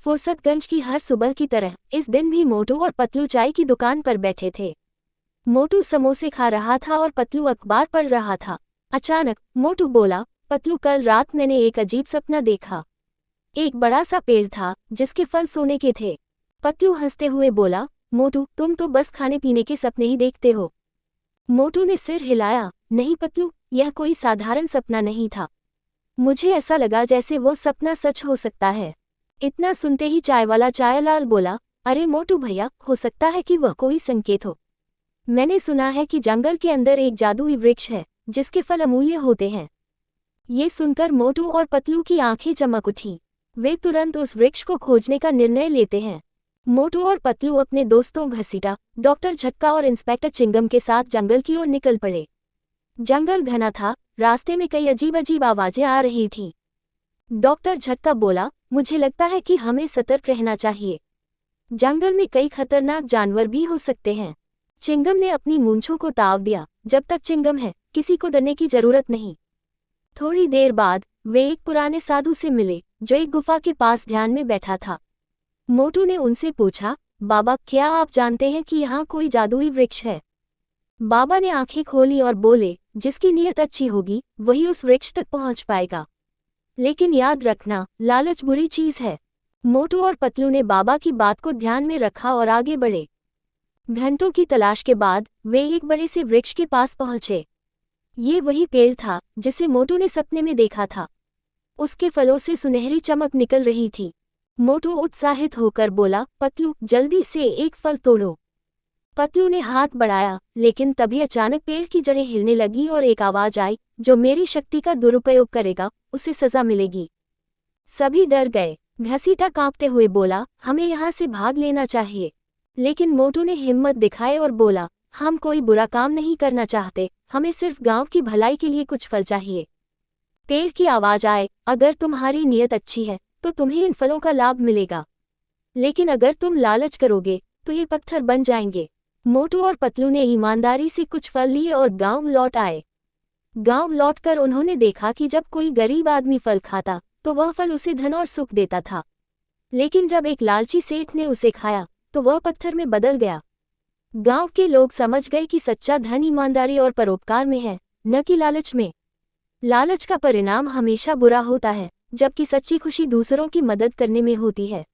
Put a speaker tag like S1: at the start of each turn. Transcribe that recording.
S1: फुर्सतगंज की हर सुबह की तरह इस दिन भी मोटू और पतलू चाय की दुकान पर बैठे थे। मोटू समोसे खा रहा था और पतलू अखबार पढ़ रहा था। अचानक मोटू बोला, पतलू कल रात मैंने एक अजीब सपना देखा। एक बड़ा सा पेड़ था जिसके फल सोने के थे। पतलू हंसते हुए बोला, मोटू तुम तो बस खाने पीने के सपने ही देखते हो। मोटू ने सिर हिलाया, नहीं पतलू, यह कोई साधारण सपना नहीं था। मुझे ऐसा लगा जैसे वो सपना सच हो सकता है। इतना सुनते ही चायवाला चायलाल बोला, अरे मोटू भैया, हो सकता है कि वह कोई संकेत हो। मैंने सुना है कि जंगल के अंदर एक जादुई वृक्ष है जिसके फल अमूल्य होते हैं। ये सुनकर मोटू और पतलू की आंखें चमक उठीं। वे तुरंत उस वृक्ष को खोजने का निर्णय लेते हैं। मोटू और पतलू अपने दोस्तों घसीटा, डॉक्टर झटका और इंस्पेक्टर चिंगम के साथ जंगल की ओर निकल पड़े। जंगल घना था, रास्ते में कई अजीब अजीब आवाजें आ रही थीं। डॉक्टर झटका बोला, मुझे लगता है कि हमें सतर्क रहना चाहिए। जंगल में कई खतरनाक जानवर भी हो सकते हैं। चिंगम ने अपनी मूंछों को ताव दिया, जब तक चिंगम है किसी को डरने की जरूरत नहीं। थोड़ी देर बाद वे एक पुराने साधु से मिले जो एक गुफा के पास ध्यान में बैठा था। मोटू ने उनसे पूछा, बाबा क्या आप जानते हैं कि यहाँ कोई जादुई वृक्ष है? बाबा ने आंखें खोली और बोले, जिसकी नीयत अच्छी होगी वही उस वृक्ष तक पहुँच पाएगा। लेकिन याद रखना, लालच बुरी चीज है। मोटू और पतलू ने बाबा की बात को ध्यान में रखा और आगे बढ़े। घंटों की तलाश के बाद वे एक बड़े से वृक्ष के पास पहुंचे। ये वही पेड़ था जिसे मोटू ने सपने में देखा था। उसके फलों से सुनहरी चमक निकल रही थी। मोटू उत्साहित होकर बोला, पतलू जल्दी से एक फल तोड़ो। पतलू ने हाथ बढ़ाया, लेकिन तभी अचानक पेड़ की जड़ें हिलने लगी और एक आवाज आई, जो मेरी शक्ति का दुरुपयोग करेगा उसे सजा मिलेगी। सभी डर गए। घसीटा कांपते हुए बोला, हमें यहाँ से भाग लेना चाहिए। लेकिन मोटू ने हिम्मत दिखाई और बोला, हम कोई बुरा काम नहीं करना चाहते, हमें सिर्फ गांव की भलाई के लिए कुछ फल चाहिए। पेड़ की आवाज आए, अगर तुम्हारी नीयत अच्छी है तो तुम्हें इन फलों का लाभ मिलेगा, लेकिन अगर तुम लालच करोगे तो ये पत्थर बन जाएंगे। मोटू और पतलू ने ईमानदारी से कुछ फल लिए और गांव लौट आए। गांव लौटकर उन्होंने देखा कि जब कोई गरीब आदमी फल खाता तो वह फल उसे धन और सुख देता था, लेकिन जब एक लालची सेठ ने उसे खाया तो वह पत्थर में बदल गया। गांव के लोग समझ गए कि सच्चा धन ईमानदारी और परोपकार में है, न कि लालच में। लालच का परिणाम हमेशा बुरा होता है, जबकि सच्ची खुशी दूसरों की मदद करने में होती है।